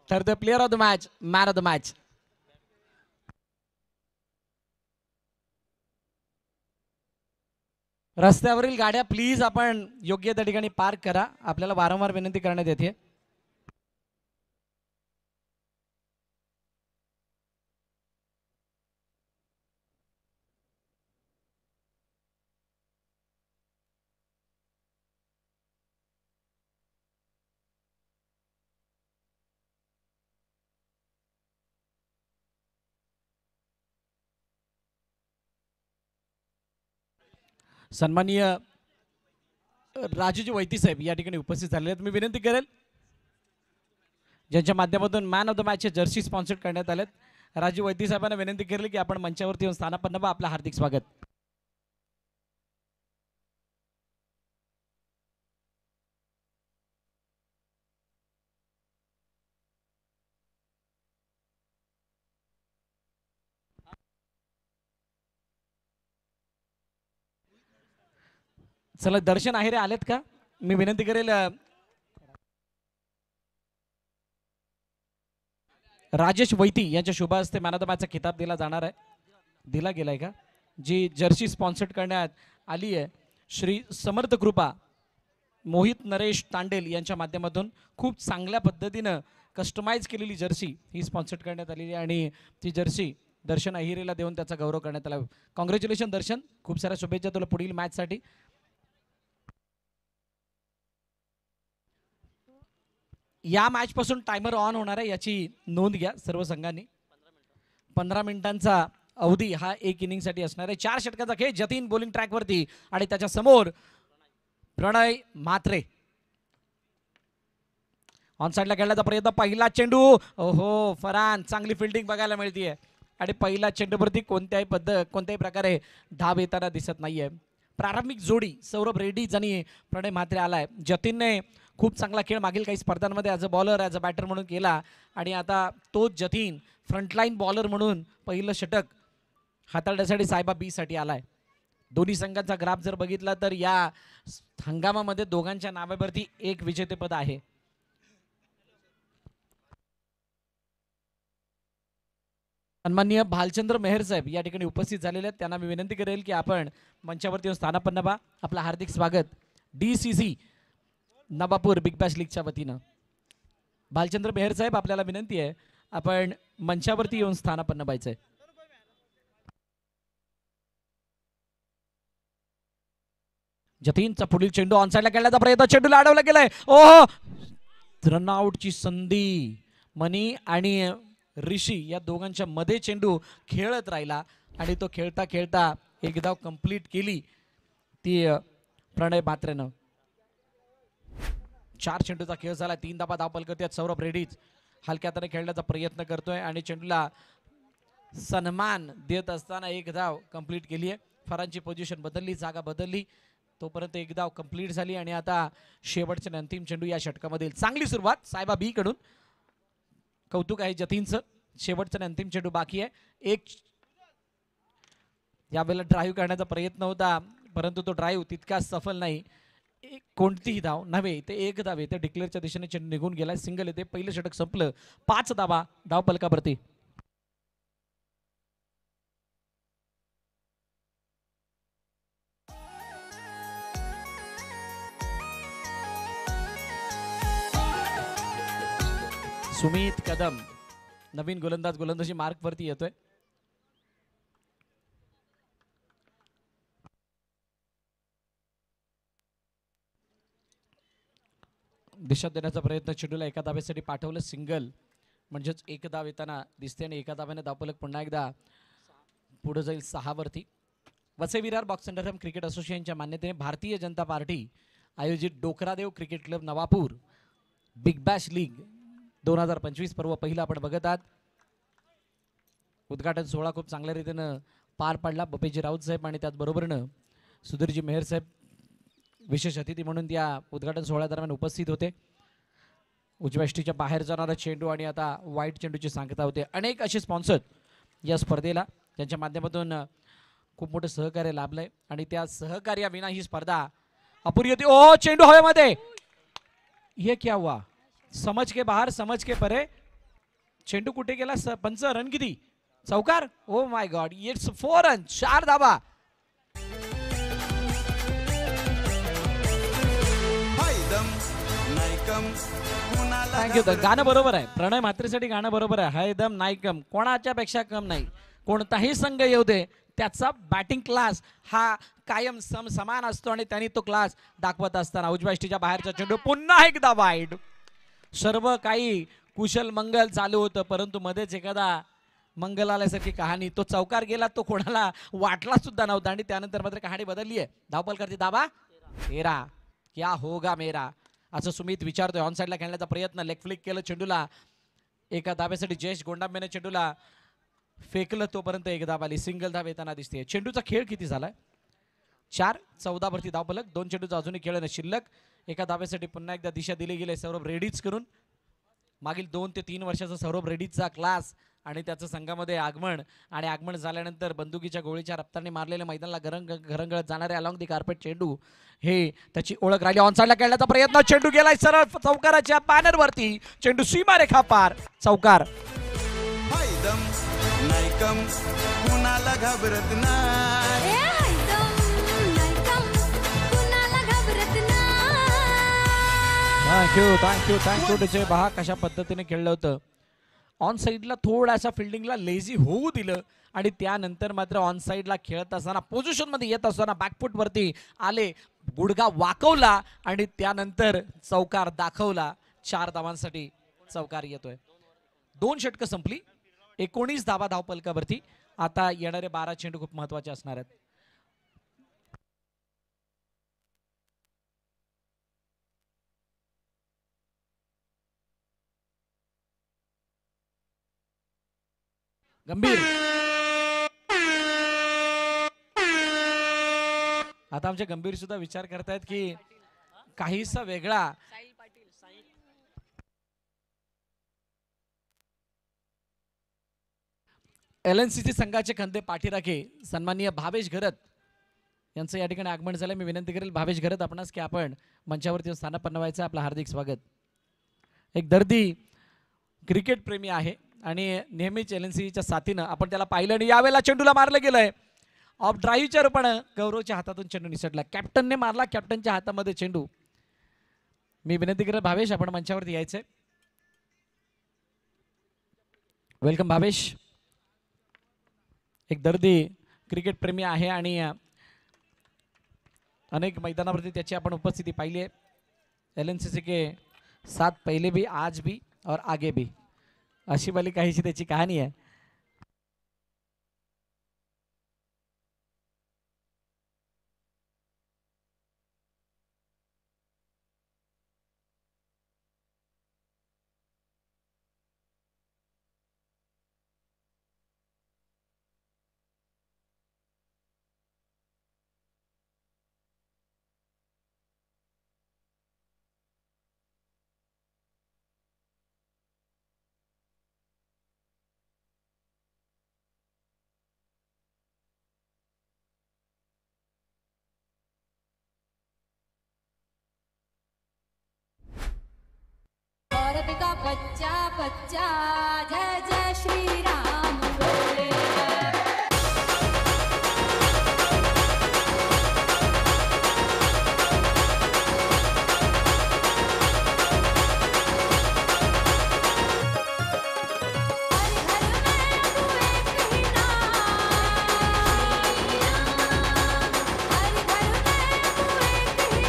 तर the player of the match, man of the match. रस्त्यावरील गाड्या प्लीज आपण योग्य त्या ठिकाणी पार्क करा. आपल्याला वारंवार विनंती करण्यात येते. सन्माननीय राजूजी वैती साहेब या ठिकाणी उपस्थित झालेले आहेत. मी विनंती करेल ज्यांच्या माध्यमातून मॅन ऑफ द मॅचचे जर्सी स्पॉन्सर करण्यात आलेत, राजू वैती साहेबांना विनंती करेल की आपण मंचावरती येऊन स्थानापन्न व्हा. आपलं हार्दिक स्वागत. चला, दर्शन आहे रे आलेत का? मी विनंती करेल राजेश वैती यांच्या शुभ हस्ते मॅन ऑफ द मॅचचा खिताब दिला जाणार आहे. दिला गेलाय का? जी जर्सी स्पॉन्सर्ड करण्यात आली आहे श्री समर्थ कृपा मोहित नरेश तांडेल यांच्या माध्यमातून खूप चांगल्या पद्धतीनं कस्टमाइज केलेली जर्सी ही स्पॉन्सर्ड करण्यात आलेली आहे आणि ती जर्सी दर्शन अहिरेला देऊन त्याचा गौरव करण्यात आला. कॉंग्रॅच्युलेशन दर्शन, खूप साऱ्या शुभेच्छा तुला पुढील मॅचसाठी. या मॅच पासून टायमर ऑन होणार आहे याची नोंद घ्या सर्व संघांनी. 15 मिनिटांचा अवधी हा एक इनिंगसाठी असणार आहे. 4 षटकाचा खेळ. जतीन बॉलिंग ट्रॅकवरती आणि त्याच्या समोर प्रणय म्हात्रे. ऑन साईडला खेळण्याचा प्रयत्न. पहिला चेंडू. ओहो, फरान चांगली फिल्डिंग बघायला मिळते आणि पहिला चेंडूवरती कोणत्याही प्रकारे धाब येताना दिसत नाहीये. प्रारंभिक जोडी सौरभ रेड्डी आणि प्रणय म्हात्रे आलाय. जतीनने खूप चांगला खेळ मागील काही स्पर्धांमध्ये as a bowler as a batter म्हणून केला आणि आता तोच जतीन फ्रंटलाईन बॉलर म्हणून पहिलं षटक हाताळण्यासाठी सायबा बी साठी आलाय. दोन्ही संघांचा ग्राफ जर बघितला तर या हंगामामध्ये दोघांच्या नावावरती एक विजेतेपद आहे. सन्माननीय भालचंद्र मेहर साहेब या ठिकाणी उपस्थित झालेले आहेत. त्यांना मी विनंती करेल की आपण मंचावरती स्थानापन्न व्हा. आपलं हार्दिक स्वागत DCC नवापूर बिग बॅश लीगच्या वतीनं. भालचंद्र मेहर साहेब, आपल्याला विनंती आहे आपण मंचावरती येऊन स्थानापन्न व्हायचंय. जतीनचा पुढील चेंडू ऑन साईडला खेळण्याचा प्रयत्न. चेंडूला अडवला गेलाय. ओहो, रनआउटची संधी. मनी आणि ऋषी या दोघांच्या मध्ये चेंडू खेळत राहिला आणि तो खेळता खेळता एक धाव कंप्लीट केली ती प्रणय म्हात्रेनं. 4 चेंडूचा खेळ झाला. 3 धाबा धावपल करतात. सौरभ रेड्डीच हलक्या हाताने खेळण्याचा प्रयत्न करतोय आणि चेंडूला सन्मान देत असताना एक धाव कंप्लीट केली आहे. फरांची पोझिशन बदलली, जागा बदलली, तोपर्यंत एक धाव कंप्लीट झाली आणि आता शेवटचे अंतिम चेंडू या षटकामधील. चांगली सुरुवात सायबा बी कडून. कौतुक आहे जतीनचं. शेवटचा अंतिम चेंडू बाकी आहे. एक यावेळेला ड्राईव्ह करण्याचा प्रयत्न होता परंतु तो ड्राईव्ह तितका सफल नाही. कोणतीही धाव नव्हे ते एक धाव येते. डिक्लेअरच्या दिशेने चेंडू निघून गेलाय. सिंगल येते. पहिलं षटक संपलं. 5 धावा धाव पलकावरती. सुमित कदम नवीन गोलंदाजी मार्क वरती येतोय. दिशा देण्याचा प्रयत्न. चेंडूला एका धावेसाठी पाठवलं. सिंगल म्हणजेच एक धाव येताना दिसते आणि एका धाव्याने धावपलक पुन्हा एकदा पुढे जाईल 6 वरती. Vasai Virar box underarm cricket असोसिएशनच्या मान्यतेने भारतीय जनता पार्टी आयोजित Dokradev Cricket Club Navapur Big Bash League 2025 पर्व पहिला आपण बघत आहात. उद्घाटन सोहळा खूप चांगल्या रीतीनं पार पडला. बपेजी राऊत साहेब आणि त्याचबरोबरनं सुधीरजी मेहर साहेब विशेष अतिथी म्हणून त्या उद्घाटन सोहळ्यादरम्यान उपस्थित होते. उजव्या बाहेर जाणारा चेंडू आणि आता वाईट चेंडूची सांगता होते. अनेक असे स्पॉन्सर या स्पर्धेला त्यांच्या माध्यमातून खूप मोठं सहकार्य लाभलंय आणि त्या सहकार्याविना ही स्पर्धा अपुरी होती. ओ, चेंडू हवेमध्ये. ये क्या हुआ? समझ के बाहर समझ के परे. चेंडू कुठे गेला? पंच. रन किती? चौकार. Oh my God, it's 4 run. 4 dhaba. Thank you. गाणं बरोबर आहे, प्रणय म्हात्रेसाठी गाणं बरोबर आहे. हाय दम नाही कम, कोणाच्या पेक्षा कम नाही. कोणताही संघ येऊ दे, त्याचा बॅटिंग क्लास हा कायम समान असतो आणि त्यांनी तो क्लास दाखवत असताना उजव्या यष्टीच्या बाहेरचा चेंडू पुन्हा एकदा वाईड. सर्व काही कुशल मंगल चालू होतं, परंतु मध्येच एखादा मंगल आल्यासारखी कहाणी. तो चौकार गेला, तो कोणाला वाटला सुद्धा नव्हता आणि त्यानंतर मात्र कहाणी बदलली आहे. धावपलकरची धाबा 13. क्या होगा मेरा असं सुमित विचारतोय. ऑन साईडला खेळण्याचा प्रयत्न, लेग फ्लिक केलं चेंडूला. एका धाब्यासाठी जयेश गोंडांबेने चेंडूला फेकलं, तोपर्यंत एक धाव आली. सिंगल धाव येताना दिसते. चेंडूचा खेळ किती झालाय? 4. 14 वरती धावपलक. 2 चेंडूचा अजूनही खेळ शिल्लक. एका धाब्यासाठी पुन्हा एकदा दिशा दिली गेली सौरभ रेड्डीच करून. मागील 2 ते 3 वर्षाचा सौरभ रेड्डीचा क्लास आणि त्याचं संघामध्ये आगमन, आणि आगमन झाल्यानंतर बंदुकीच्या गोळीच्या रफ्ताने मारलेले मैदानाला घरंगळत जाणारे अलॉंग दी कार्पेट चेंडू, हे त्याची ओळख राहिली. ऑन साईडला खेळण्याचा प्रयत्न, चेंडू गेलाय सरळ चौकाराच्या पॅनर वरती. चेंडू सीमारेखा पार. चौकार. घाबरत थँक्यू टीचे पहा कशा पद्धतीने खेळलं होतं. ऑन साईडला थोडासा फिल्डिंगला लेझी होऊ दिलं आणि त्यानंतर मात्र ऑन साईडला खेळत असताना पोझिशन मध्ये येत असताना बॅकफुट वरती आले, गुडघा वाकवला आणि त्यानंतर चौकार दाखवला. 4 धावांसाठी चौकार येतोय. 2 षटकं संपली. 19 धावा धावपलकावरती. आता येणारे 12 चेंडू खूप महत्वाचे असणार आहेत. गंभीर. आता आमचे गंभीर सुद्धा विचार करतायत की काहीसा वेगळा LNCC संघाचे खंदे पाठीराखे सन्माननीय भावेश घरत यांचं या ठिकाणी आगमन झालं. मी विनंती करेल भावेश घरत आपणास की आपण मंचावरती स्थानापन्न व्हायचं. आपलं हार्दिक स्वागत. एक दर्दी क्रिकेट प्रेमी आहे आणि नेहमीच LNCCच्या साथीनं आपण त्याला पाहिलं आणि यावेळेला चेंडूला मारलं गेलंय. ऑफ ड्राईव्हच्या रूपानं गौरवच्या हातातून चेंडू निसटला. कॅप्टनने मारला, कॅप्टनच्या हातामध्ये चेंडू. मी विनंती करेल भावेश आपण मंचावरती यायचंय. वेलकम भावेश. एक दर्दी क्रिकेट प्रेमी आहे आणि अनेक मैदानावरती त्याची आपण उपस्थिती पाहिली आहे. LNCC के साथ पहले भी, आज भी और आगे भी, अशी वाली काहीशी त्याची कहाणी आहे. का बच्चा बच्चा जय जय श्री राम बोले.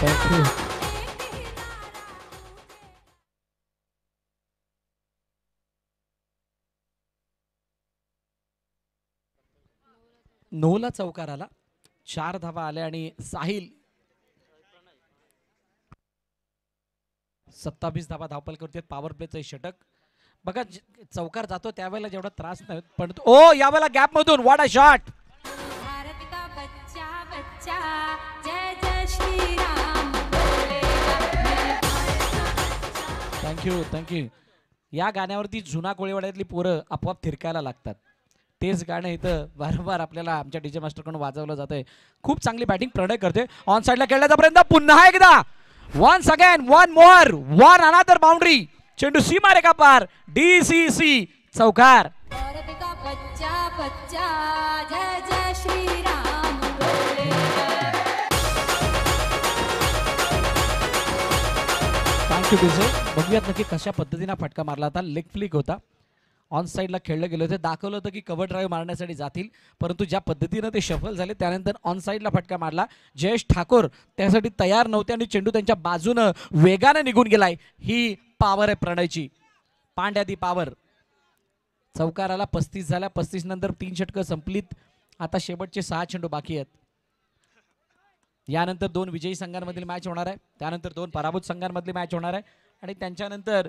Thank you. नोला चौकार आला. 4 धावा आल्या आणि साहिल 27 धावा धावपल करते. पॉवर प्लेचं षटक बघा. चौकार जातो त्यावेळेला जेवढा त्रास नाही पण ओ यावेळेला गॅप मधून व्हॉट अ शॉट. भारत का बच्चा बच्चा जय जय श्री राम बोले. थँक्यू. या गाण्यावरती जुना कोळीवाड्यातली पोरं आपोआप थिरकायला लागतात. तेच गाणं इथं वारंवार आपल्याला आमच्या डीजे मास्टरकडून वाजवलं जातंय. खूप चांगली बॅटिंग प्रणय करते. ऑन साईडला खेळण्याचा प्रयत्न पुन्हा एकदा. Once again one more one another boundary. चेंडू सीमारेखा पार. DCC चौकार. औरत का बच्चा बच्चा जय जय श्री राम बोले. थँक्यू बिजय. बघूयात नक्की कशा पद्धतीने फटका मारला होता. लेग फ्लिक होता, ऑन साईडला खेळलं गेलं होतं. दाखवलं होतं की कव्हर ड्राईव्ह मारण्यासाठी जातील, परंतु ज्या पद्धतीनं ते शफल झाले त्यानंतर ऑन साईडला फटका मारला. जयेश ठाकूर त्यासाठी तयार नव्हते आणि चेंडू त्यांच्या बाजूनं वेगानं निघून गेलाय. ही पॉवर आहे प्रणयची, पांड्या दी पॉवर. चौकाराला 35 झाल्या. 35 नंतर 3 षटकं संपलीत. आता शेवटचे 6 चेंडू बाकी आहेत. यानंतर 2 विजयी संघांमधील मॅच होणार आहे, त्यानंतर 2 पराभूत संघांमधली मॅच होणार आहे आणि त्यांच्यानंतर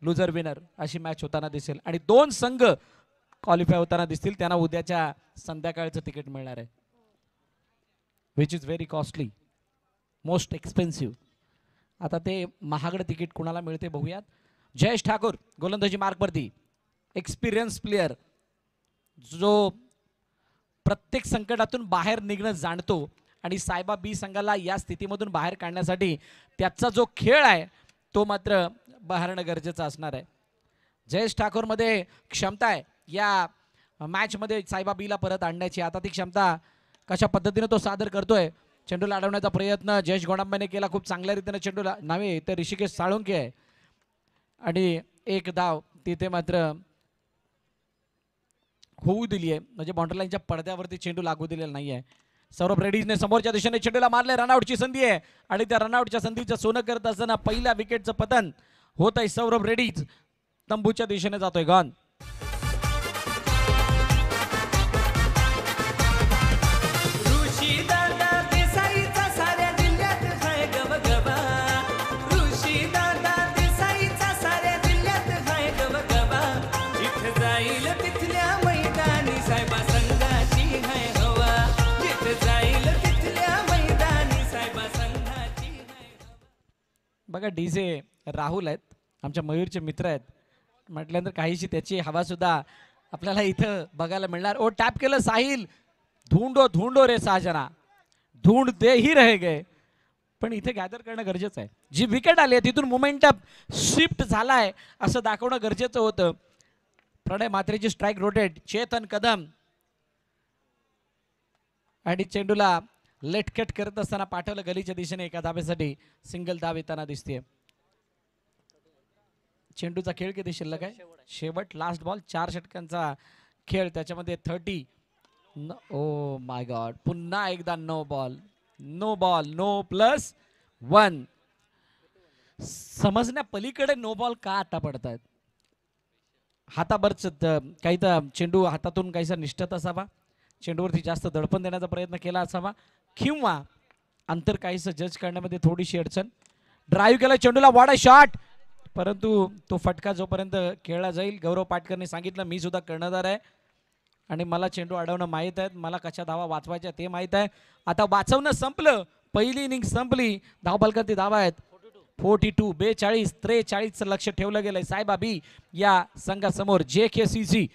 लुझर विनर अशी मॅच होताना दिसेल आणि 2 संघ क्वालिफाय होताना दिसतील. त्यांना उद्याच्या संध्याकाळचं तिकीट मिळणार आहे, which is very costly, most expensive. आता ते महागडं तिकीट कुणाला मिळते बघूयात. जयेश ठाकूर गोलंदाजी मार्कवरती, एक्सपिरियन्स प्लेयर, जो प्रत्येक संकटातून बाहेर निघणं जाणतो आणि सायबा बी संघाला या स्थितीमधून बाहेर काढण्यासाठी त्याचा जो खेळ आहे तो मात्र बहारणं गरजेचं असणार आहे. जयेश ठाकूरमध्ये क्षमता आहे या मॅचमध्ये सायबा बीला परत आणण्याची. आता ती क्षमता कशा पद्धतीने तो सादर करतोय. चेंडूला अडवण्याचा प्रयत्न जयेश गोडांबाने केला खूप चांगल्या रीतीने. चेंडूला नव्हे तर ऋषिकेश साळुंके आहे आणि 1 धाव तिथे मात्र होऊ दिली आहे, म्हणजे बाउंड्री लाईनच्या पडद्यावरती चेंडू लागू दिलेला नाही आहे. सौरभ रेड्डीजने समोरच्या दिशेने चेंडूला मारले. रनआउटची संधी आहे आणि त्या रनआउटच्या संधीचं सोनं करत असताना पहिल्या विकेटचं पतन होत आहे. सौरभ रेड्डीज तंबूच्या दिशेने जातोय. गॉन. बघा डीजे राहुल आहेत, आमच्या मयूरचे मित्र आहेत, म्हटल्यानंतर काहीशी त्याची हवा सुद्धा आपल्याला इथं बघायला मिळणार. ओ टॅप केलं साहिल. धुंडो धुंडो रे साजना, धुंड दे ही रहे गए. पण इथे गॅदर करणं गरजेचं आहे. जी विकेट आली आहे तिथून मोमेंटम शिफ्ट झालाय असं दाखवणं गरजेचं होतं. प्रणय मात्रेची स्ट्राईक रोटेट. चेतन कदम आणि चेंडूला लेटकट करत असताना पाठवलं गलीच्या दिशेने एका धाब्यासाठी. सिंगल धाव येताना दिसते. चेंडूचा खेळ किती शिल्लक आहे? शेवट लास्ट बॉल. 4 षटकांचा खेळ, त्याच्यामध्ये 30. ओ माय गॉड, पुन्हा एकदा no ball, no ball, no +1. समजण्या पलीकडे नो बॉल का आता पडतायत? हातावरच काही तर चेंडू हातातून काहीसा निष्ठत असावा, चेंडूवरती जास्त दडपण देण्याचा प्रयत्न केला असावा, किंवा अंतर काहीसं जज करण्यामध्ये थोडीशी अडचण. ड्राईव्ह केला चेंडूला, वाडा शॉट, परंतु तो फटका जोपर्यंत खेळला जाईल, गौरव पाटकरने सांगितलं मी सुद्धा कर्णधार आहे आणि मला चेंडू अडवणं माहीत आहे, मला कशा धावा वाचवायच्या ते माहीत आहे. आता वाचवणं संपलं, पहिली इनिंग संपली. धावबालकरती धावा आहेत 42, 42, 43चं लक्ष ठेवलं गेलंय सायबा बी या संघासमोर. JKCC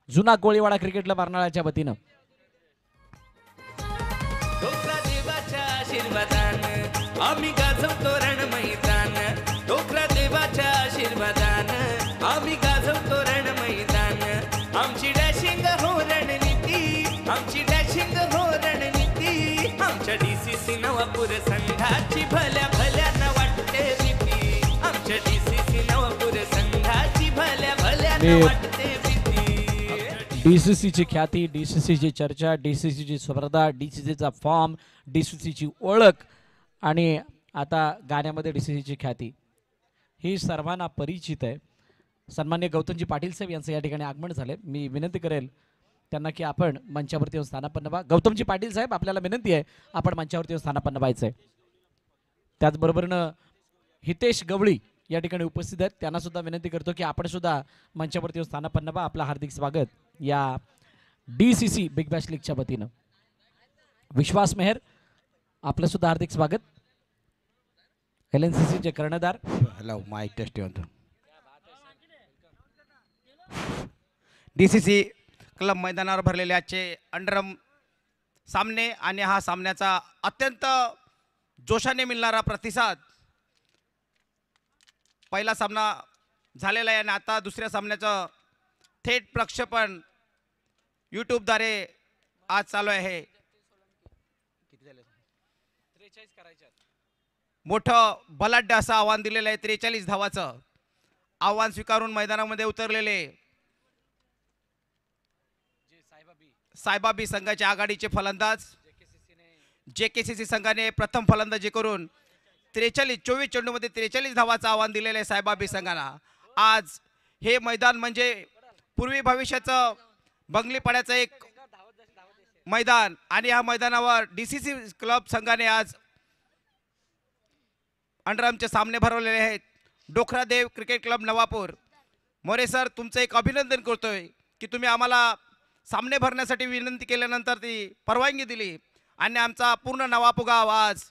जुना गोळीवाडा क्रिकेट क्लब अर्नाळ्याच्या वतीनं. आम्ही गाजवतो रण मैदान, डोकरा देवाच्या आशीर्वादान आम्ही गाजवतो रण मैदान. आमची डॅशिंग हो रणनीती, आमची डॅशिंग हो रणनीती, आमच्या DCC नवापूर संघाची भल्या भल्यानं वाटते भीती, आमच्या DCC नवापूर संघाची भल्या भल्यानं वाटते भीती. DCCची ख्याती, DCCची चर्चा, DCCची स्पर्धा, DCCचा फॉर्म, DCCची ओळख आणि आता गाण्यामध्ये DCCची ख्याती ही सर्वांना परिचित आहे. सन्मान्य गौतमजी पाटील साहेब यांचं या ठिकाणी आगमन झाले. मी विनंती करेल त्यांना की आपण मंचावरती येऊन स्थानापन्न व्हा. गौतमजी पाटील साहेब, आपल्याला विनंती आहे आपण मंचावरती येऊन स्थानापन्न व्हायचं आहे. त्याचबरोबरनं हितेश गवळी या ठिकाणी उपस्थित आहेत, त्यांना सुद्धा विनंती करतो की आपण सुद्धा मंचावरती येऊन स्थानापन्न व्हा. आपलं हार्दिक स्वागत या DCC बिग बॅश लीगच्या वतीनं. विश्वास मेहर, आपलं सुद्धा हार्दिक स्वागत. LNCC चे कर्णधार. हॅलो माईक टेस्ट होतो. DCC क्लब मैदानावर भरलेले आजचे अंडरम सामने आणि हा सामन्याचा अत्यंत जोशाने मिळणारा प्रतिसाद. पहिला सामना झालेला आहे आणि आता दुसऱ्या सामन्याचं थेट प्रक्षेपण यूट्यूबद्वारे आज चालू आहे. मोठं बलाढ्य असं आव्हान दिलेलं आहे. 43 धावाचं आव्हान स्वीकारून मैदानामध्ये उतरलेले सायबाबी संघाचे आघाडीचे फलंदाज JKCC संघाने प्रथम फलंदाजी करून 24 चेंडूमध्ये 43 धावाचं आव्हान दिलेलं आहे सायबाबी संघाला. आज हे मैदान म्हणजे पूर्वी भविष्याचं बंगली पाड्याचं एक मैदान आणि या मैदानावर DCC क्लब संघाने आज अंडरआर्मचे सामने भरवलेले आहेत. Dokradev Cricket Club Navapur. More sir, तुमचं एक अभिनंदन करतोय की तुम्ही आम्हाला सामने भरण्यासाठी विनंती केल्यानंतर ती परवानगी दिली आणि आमचा पूर्ण नवापूर गाव आज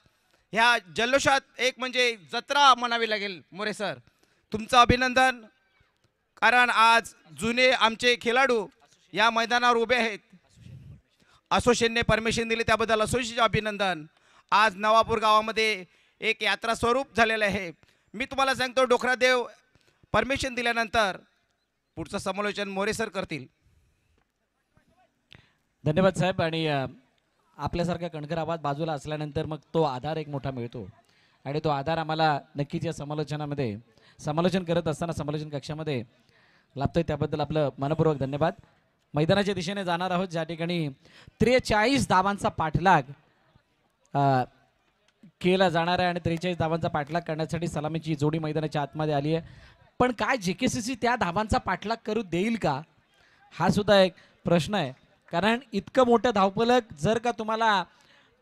ह्या जल्लोषात एक म्हणजे जत्रा म्हणावी लागेल. मोरे सर, तुमचं अभिनंदन, कारण आज जुने आमचे खेळाडू या मैदानावर उभे आहेत. असोसिएशनने परमिशन दिली त्याबद्दल असोसिएशनचे अभिनंदन. आज नवापूर गावामध्ये एक यात्रा स्वरूप झालेलं आहे. मी तुम्हाला सांगतो, डोकरादेव परमिशन दिल्यानंतर पुढचं समालोचन मोरे सर करतील. धन्यवाद साहेब. आणि आपल्यासारखा कणखर आवाज बाजूला असल्यानंतर मग तो आधार एक मोठा मिळतो आणि तो आधार आम्हाला नक्कीच या समालोचनामध्ये समालोचन करत असताना समालोचन कक्षामध्ये लाभतोय. त्याबद्दल आपलं मनपूर्वक धन्यवाद. मैदानाच्या दिशेने जाणार आहोत, ज्या ठिकाणी 43 धावांचा पाठलाग केला जाणार आहे आणि 43 धावांचा पाठलाग करण्यासाठी सलामीची जोडी मैदानाच्या आतमध्ये आली आहे. पण काय JKCC त्या धावांचा पाठलाग करू देईल का, हा सुद्धा एक प्रश्न आहे. कारण इतकं मोठं धावफलक जर का तुम्हाला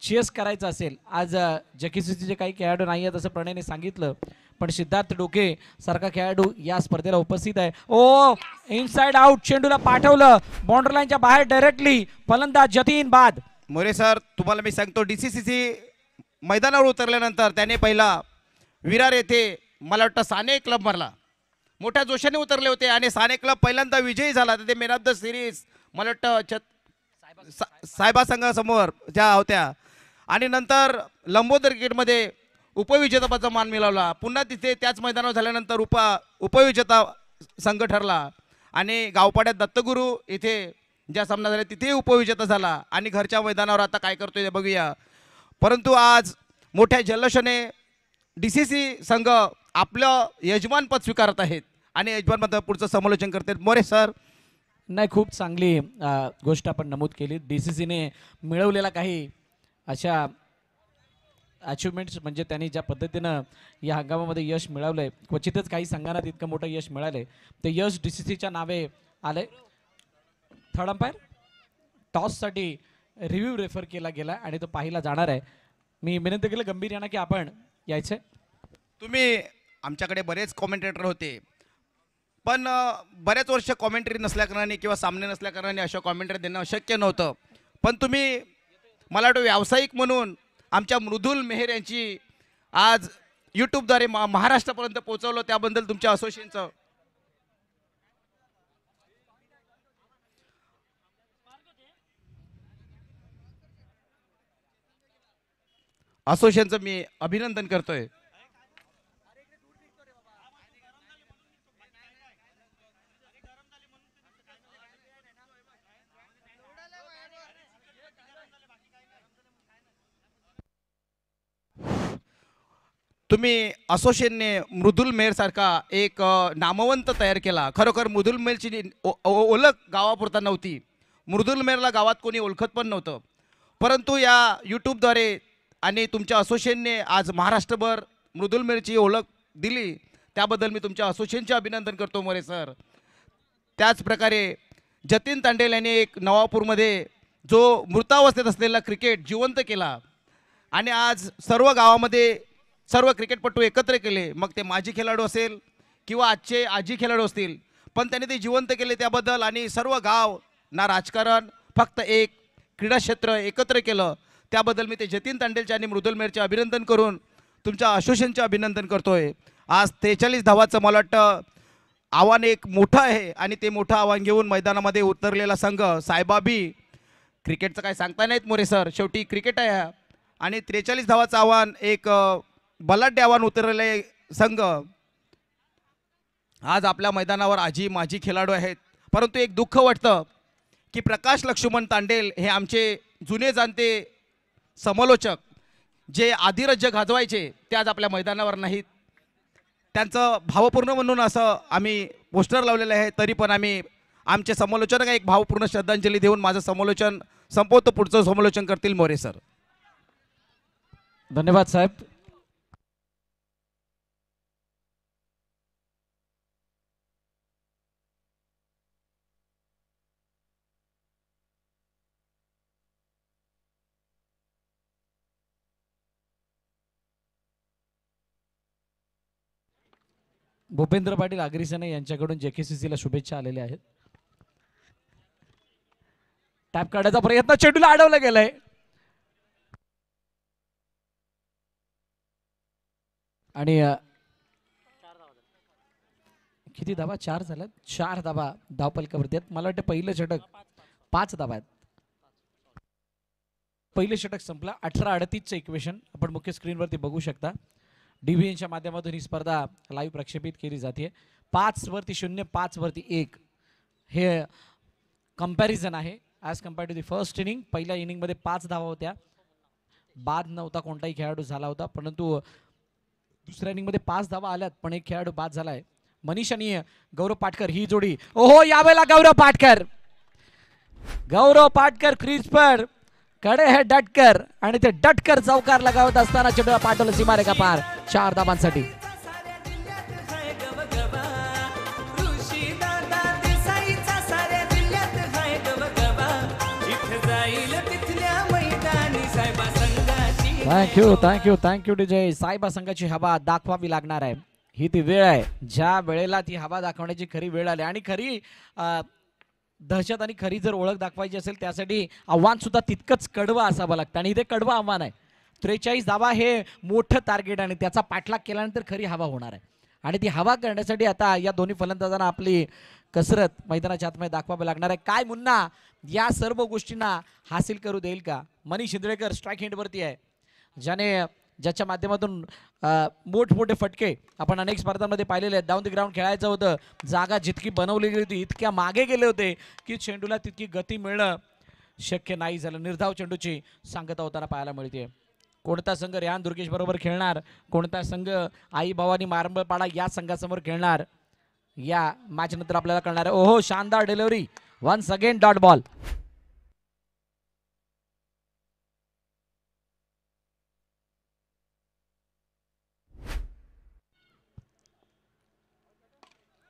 चेस करायचं असेल, आज JKCCचे काही खेळाडू नाही आहेत असं प्रणयने सांगितलं, पण सिद्धार्थ डोके सारखा खेळाडू या स्पर्धेला उपस्थित आहे. ओ, इनसाइड आउट चेंडूला पाठवलं बाउंड्री लाईनच्या बाहेर डायरेक्टली. फलंदाज जतीन बाद. मोरे सर, तुम्हाला मी सांगतो, DCCC मैदानावर उतरल्यानंतर त्याने पहिला विरार येथे मला वाटतं साने क्लब मारला. मोठ्या जोशाने उतरले होते आणि साने क्लब पहिल्यांदा विजयी झाला. ते मॅन ऑफ द सिरीज मला वाटतं सायबा संघासमोर ज्या होत्या आणि नंतर लंबोदर क्रिकेटमध्ये उपविजेतापदाचा मान मिळवला. पुन्हा तिथे त्याच मैदानावर झाल्यानंतर उपविजेता संघ ठरला आणि गावपाड्यात दत्तगुरू इथे ज्या सामना झाला तिथे उपविजेता झाला आणि घरच्या मैदानावर आता काय करतोय ते बघूया. परंतु आज मोठ्या जल्लोषाने DCC संघ आपलं यजमानपद स्वीकारत आहेत आणि यजमानपद पुढचं समालोचन करतात. मोरे सर, नाही, खूप चांगली गोष्ट आपण नमूद केली. DCCने मिळवलेला काही अशा अचिव्हमेंट्स म्हणजे त्यांनी ज्या पद्धतीनं या हंगामामध्ये यश मिळवलंय, क्वचितच काही संघांना इतकं मोठं यश मिळालंय. ते यश DCCच्या नावे आलंय. थर्ड अंपायर टॉससाठी रिव्ह्यू रेफर केला गेला आणि तो पाहिला जाणार आहे. मी विनंती केलं गंभीर यांना की आपण यायचं. तुम्ही आमच्याकडे बरेच कॉमेंटेटर होते, पण बऱ्याच वर्ष कॉमेंटरी नसल्याकारणाने किंवा सामने नसल्याकारणाने अशा कॉमेंटरी देणं शक्य नव्हतं. पण तुम्ही मला वाटतं व्यावसायिक म्हणून आमच्या मृदुल मेहर यांची आज यूट्यूबद्वारे महाराष्ट्रापर्यंत पोहोचवलं, त्याबद्दल तुमच्या असोसिएशनचं मी अभिनंदन करतोय. तुम्ही असोसिएशनने मृदुल मेहर सारखा एक नामवंत तयार केला. खरोखर मृदुल मेहरची ओळख गावापुरता नव्हती. मृदुल मेहरला गावात कोणी ओळखत पण नव्हतं, परंतु या यूट्यूबद्वारे आणि तुमच्या असोसिएशनने आज महाराष्ट्रभर मृदुल मेहरची ओळख दिली, त्याबद्दल मी तुमच्या असोसिएशनचे अभिनंदन करतो मोरे सर. त्याचप्रकारे जतीन तांडेल यांनी एक नवापूरमध्ये जो मृतावस्थेत असलेला क्रिकेट जिवंत केला आणि आज सर्व गावामध्ये सर्व क्रिकेटपटू एकत्र केले, मग ते माजी खेळाडू असेल किंवा आजचे आजी खेळाडू असतील, पण त्यांनी ते जिवंत केले त्याबद्दल आणि सर्व गाव ना राजकारण, फक्त एक क्रीडा क्षेत्र एकत्र केलं, त्याबद्दल मी ते जतीन तांडेलचे आणि मृदुल मेहरचे अभिनंदन करून तुमच्या असोसिएशनचे अभिनंदन करतोय. आज 43 धावाचं मला वाटतं आव्हान एक मोठं आहे आणि ते मोठं आव्हान घेऊन मैदानामध्ये उतरलेला संघ सायबाबी. क्रिकेटचं काय सांगता नाहीत मोरे सर, शेवटी क्रिकेट आहे आणि 43 धावाचं आव्हान एक बलाढ्य आव्हान उतरलेले संघ आज आपल्या मैदानावर आजी माजी खेळाडू आहेत. परंतु एक दुःख वाटतं की प्रकाश लक्ष्मण तांडेल हे आमचे जुने जाणते समालोचक जे आदिराज्य गाजवायचे ते आज आपल्या मैदानावर नाहीत. त्यांचं भावपूर्ण म्हणून असं आम्ही पोस्टर लावलेलं आहे, तरी पण आम्ही आमचे समालोचक एक भावपूर्ण श्रद्धांजली देऊन माझं समालोचन संपवतो. पुढचं समालोचन करतील मोरे सर. धन्यवाद साहेब. भूपेंद्र पाटील आगरीसेना यांच्याकडून JKCC ला शुभेच्छा आलेल्या आहेत. टॅप काढायचा प्रयत्न, चेंडूला अडवलं गेलंय. आणि किती धाबा? 4 झाल्यात. 4 धाबा धावपलकावरती आहेत. मला वाटतं पहिलं षटक 5 धाबा आहेत. पहिलं षटक संपला. 18-38चं इक्वेशन आपण मुख्य स्क्रीनवरती बघू शकता. DVNच्या माध्यमातून ही स्पर्धा लाईव्ह प्रक्षेपित केली जाते. 5 वरती 0, 5 वरती 1 हे कंपॅरिझन आहे as compared to the first innings. पहिल्या इनिंगमध्ये 5 धावा होत्या, बाद नव्हता, कोणताही खेळाडू झाला होता. परंतु दुसऱ्या इनिंगमध्ये 5 धावा आल्यात पण एक खेळाडू बाद झालाय. मनीष आणि गौरव पाटकर ही जोडी. ओहो, यावेळेला गौरव पाटकर क्रीज पर कडे है डटकर आणि ते डटकर चौकार लगावत असताना चेंडूला पाठवलं सीमारेखा पार 4 धाबांसाठी. Thank you DJ. साहेबा संघाची हवा दाखवावी लागणार आहे. ही ती वेळ आहे ज्या वेळेला ती हवा दाखवण्याची खरी वेळ आली. आणि खरी दहशत आणि खरी जर ओळख दाखवायची असेल त्यासाठी आव्हान सुद्धा तितकंच कडवं असावं लागतं आणि इथे कडवं आव्हान आहे. 43 धावा हे मोठं टार्गेट आणि त्याचा पाठलाग केल्यानंतर खरी हवा होणार आहे. आणि ती हवा करण्यासाठी आता या दोन्ही फलंदाजांना आपली कसरत मैदानाच्या आतमध्ये दाखवावी लागणार आहे. काय मुन्ना या सर्व गोष्टींना हासिल करू देईल का? मनीष इंद्रेकर स्ट्राईक हँडवरती आहे, ज्याच्या माध्यमातून मोठमोठे फटके आपण अनेक स्पर्धांमध्ये पाहिलेले आहेत. डाऊन द ग्राउंड खेळायचं होतं, जागा जितकी बनवलेली होती इतक्या मागे गेले होते की चेंडूला तितकी गती मिळणं शक्य नाही झालं. निर्धाव चेंडूची सांगता होताना पाहायला मिळते. कोणता संघ रेहान दुर्गेश बरोबर खेळणार, कोणता संघ आई भवानी मारंबपाडा या संघासमोर खेळणार या मॅच नंतर आपल्याला कळणार आहे. ओहो, शानदार delivery, once again dot ball.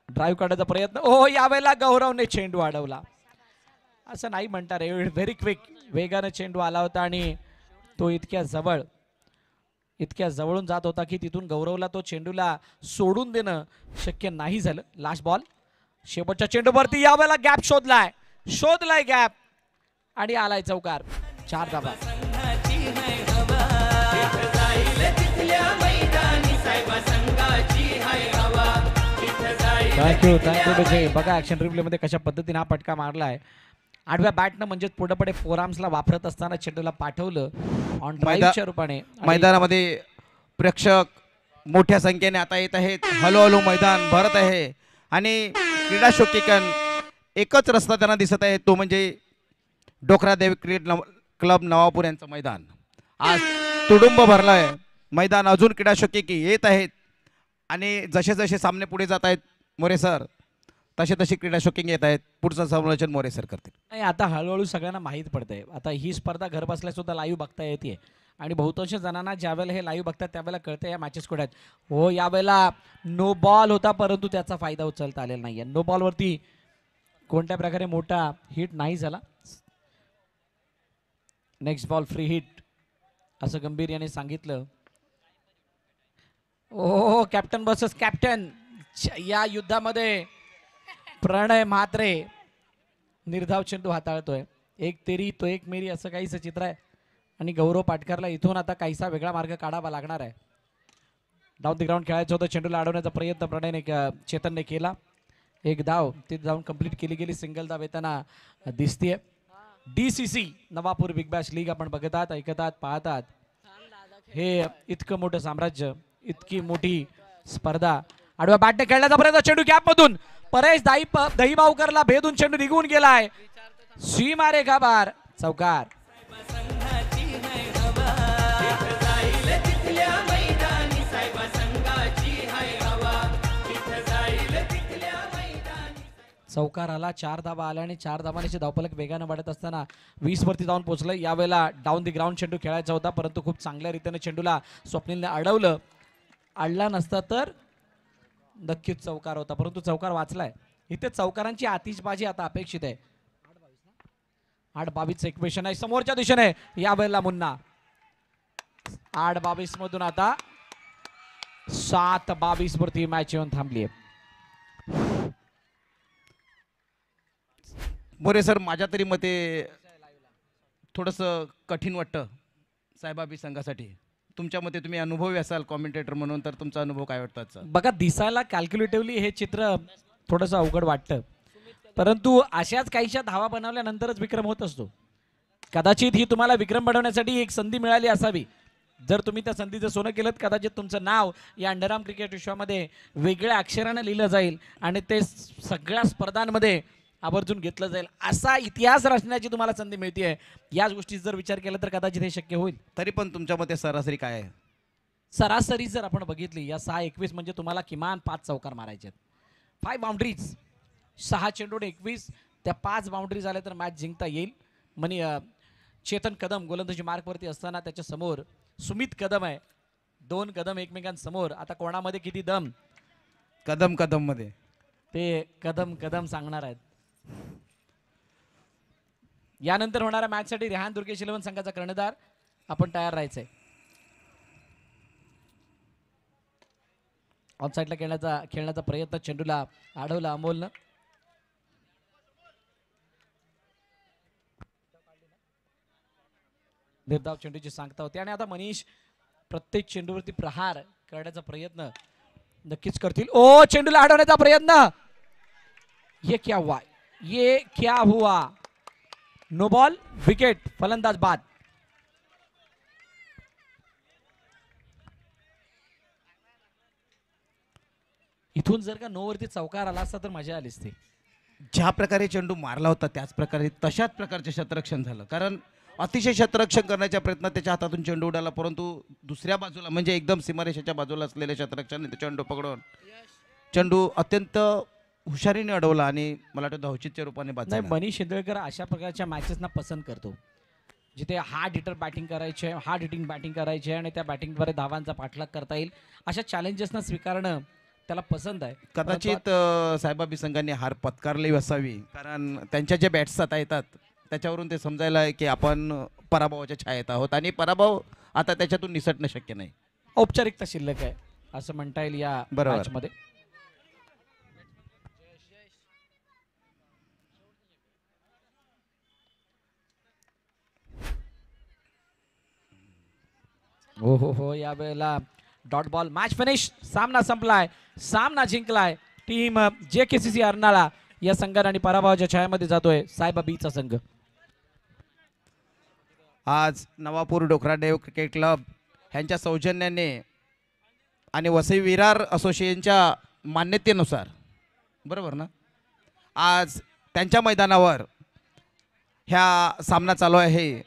Drive काढायचा प्रयत्न. ओ, यावेळेला गौरवने चेंडू अडवला. असं नाही म्हणता रे, व्हेरी क्विक वेगाने चेंडू आला होता आणि तो इतक्या जवळून जात होता की तिथून गौरवला तो चेंडूला सोडून देणं शक्य नाही झालं. लास्ट बॉल, शेवटच्या चेंडूवरती यावेळेला गॅप शोधलाय गॅप आणि आलाय चौकार. 4 धाबा. थँक्यू विजय. बघा ऍक्शन रिप्ले मध्ये कशा पद्धतीने हा फटका मारलाय. आडव्या बॅटनं म्हणजेच पुढे फोरआर्म्सला वापरत असताना चेंडूला पाठवलं ऑन ड्राईव्हच्या रूपाने. मैदानामध्ये प्रेक्षक मोठ्या संख्येने आता येत आहेत. हळूहळू मैदान भरत आहे आणि क्रीडा शौकीकन एकच रस्ता त्यांना दिसत आहे, तो म्हणजे डोकरादेव क्रिकेट क्लब नवापूर यांचं मैदान. आज तुडुंब भरलंय मैदान. अजून क्रीडा शौकीकी येत आहेत आणि जसे जसे सामने पुढे जात आहेत मोरे सर तसे क्रीडा शौकीन येत आहेत. पुढचं समालोचन मोरे सर करतील. नाही, आता हळूहळू सगळ्यांना माहीत पडतंय. आता ही स्पर्धा घर बसल्या सुद्धा लाईव्ह बघता येते आणि बहुतांश जणांना ज्यावेळेला हे लाईव्ह बघतात त्यावेळेला कळतं या मॅचेस कुठे आहेत. हो, यावेळेला नो बॉल होता परंतु त्याचा फायदा उचलता आलेला नाहीये. नो बॉलवरती कोणत्या प्रकारे मोठा हिट नाही झाला. नेक्स्ट बॉल फ्री हिट असं गंभीर याने सांगितलं. ओ, कॅप्टन वर्सेस कॅप्टन या युद्धामध्ये प्रणय म्हात्रे निर्धाव चेंडू हाताळतोय. एक तेरी तो एक मेरी असं काहीसं चित्र आहे आणि गौरव पाटकरला इथून आता काहीसा वेगळा मार्ग काढावा लागणार आहे. डाऊन द ग्राउंड खेळायचं होतं, चेंडूला अडवण्याचा प्रयत्न प्रणयने चेतनने केला. एक धाव ती धावून कंप्लीट केली गेली. सिंगल धाव येताना दिसतीये. DCC Navapur Big Bash league आपण बघतात, ऐकतात, पाहतात. हे इतकं मोठं साम्राज्य, इतकी मोठी स्पर्धा. आडव्या बॅटने खेळण्याचा प्रयत्न, चेंडू गॅप मधून परेश दहीबावकरला भेदून चेंडू निघून गेलाय. मारे गाभार चौकार. संघाची हाय हवा तिथं जाईल तिथल्या मैदानी साहेब संघाची हाय हवा तिथं जाईल तिथल्या मैदानी. चौकार आला. 4 धाबा आल्या आणि 4 धाबांचे धावफलक वेगानं वाढत असताना 20 वरती जाऊन पोहोचलं. यावेळेला डाऊन दी ग्राउंड चेंडू खेळायचा होता, परंतु खूप चांगल्या रीतीने चेंडूला स्वप्नीलने अडवलं. अडला नसता तर नक्कीच चौकार होता, परंतु चौकार वाचलाय. इथे चौकारांची आतिषबाजी आता अपेक्षित आहे. 8-22 इक्वेशन आहे समोरच्या दिशेने. यावेळेला मुन्ना 8-22 मधून आता 7-22 वरती मॅच येऊन थांबली आहे. मोरे सर, माझ्या तरी मते थोडंसं कठीण वाटतं साहेबाबी संघासाठी. तुमच्या मते, तुम्ही अनुभवी असाल कॉमेंटेटर म्हणून, तर तुमचा अनुभव काय वाटतो आजचा? बघा, दिसायला कॅल्क्युलेटिव्हली हे चित्र थोडंसं अवघड वाटतं, परंतु अशाच काहीशा धावा बनवल्यानंतरच विक्रम होत असतो. कदाचित ही तुम्हाला विक्रम बनवण्यासाठी एक संधी मिळाली असावी. जर तुम्ही त्या संधीचं सोनं केलं, कदाचित तुमचं नाव या अंडरआर्म क्रिकेट विश्वामध्ये वेगळ्या अक्षरानं लिहिलं जाईल आणि ते सगळ्या स्पर्धांमध्ये आवर्जून घेतलं जाईल. असा इतिहास रचण्याची तुम्हाला संधी मिळते. याच गोष्टी जर विचार केला तर कदाचित हे शक्य होईल. तरी पण तुमच्या मते सरासरी काय आहे? सरासरी जर आपण बघितली, या 6-21 म्हणजे तुम्हाला किमान 5 चौकार मारायचे आहेत. 5 बाउंड्रीज, 6 चेंडू 21, त्या 5 बाउंड्री झाल्या तर मॅच जिंकता येईल. म्हणे चेतन कदम गोलंदाजी मार्कवरती असताना त्याच्या समोर सुमित कदम आहे. 2 कदम एकमेकांसमोर. आता कोणामध्ये किती दम, कदम कदम मध्ये ते कदम कदम सांगणार आहेत. यानंतर होणाऱ्या मॅच साठी रेहान दुर्गेश 11 संघाचा कर्णधार आपण तयार राहायचंय. ऑफसाईडला खेळण्याचा प्रयत्न, चेंडूला अडवला अमोलनं. निर्धाव चेंडूची सांगता होती आणि आता मनीष प्रत्येक चेंडूवरती प्रहार करण्याचा प्रयत्न नक्कीच करतील. ओ, चेंडूला अडवण्याचा प्रयत्न. ये क्या हुआ, ये क्या हुआ? नो बॉल, विकेट, फलंदाज बाद. इथून जर का 9 वरती चौकार आला असता तर मजा आली असती. ज्या प्रकारे चेंडू मारला होता त्याच प्रकारे तशाच प्रकारचे शतरक्षण झालं. कारण अतिशय शतरक्षण करण्याच्या प्रयत्नात त्याच्या हातातून चेंडू उडाला, परंतु दुसऱ्या बाजूला म्हणजे एकदम सीमारेषेच्या बाजूला असलेल्या शतरक्षण चेंडू पकडून चेंडू अत्यंत हुशारीने अडवला आणि मला वाटतं धावचीच्या रूपाने बाद नाही, झाला. मनीष शिंदळकर अशा प्रकारच्या मॅचेसना पसंत करतो, जिथे हार्ड हिटर बॅटिंग करायचे, हार्ड हिटिंग बॅटिंग करायचे आणि त्या बॅटिंगद्वारे धावांचा पाठलाग करता येईल. अशा चॅलेंजेसना स्वीकारणं त्याला पसंत आहे. कदाचित साहेबाबी संघाने हार पत्कारली असावी, कारण त्यांच्या जे बॅट्स आता येतात त्याच्यावरून ते समजायला आहे की आपण पराभवाच्या छायेत आहोत आणि पराभव आता त्याच्यातून निसटणं शक्य नाही. औपचारिकता शिल्लक आहे असं म्हणता येईल या बरोबर. मॅचमध्ये. हो हो हो, या वेळेला डॉट बॉल, मॅच फिनिश, सामना संपलाय, सामना जिंकलाय टीम JKCC अर्नाळा या संघाने आणि पराभवाच्या छायामध्ये जातोय साईबाबीचा संघ. आज नवापूर डोकरादेव क्रिकेट क्लब ह्यांच्या सौजन्याने आणि वसई विरार असोसिएशनच्या मान्यतेनुसार, बरोबर ना, आज त्यांच्या मैदानावर ह्या सामना चालू आहे.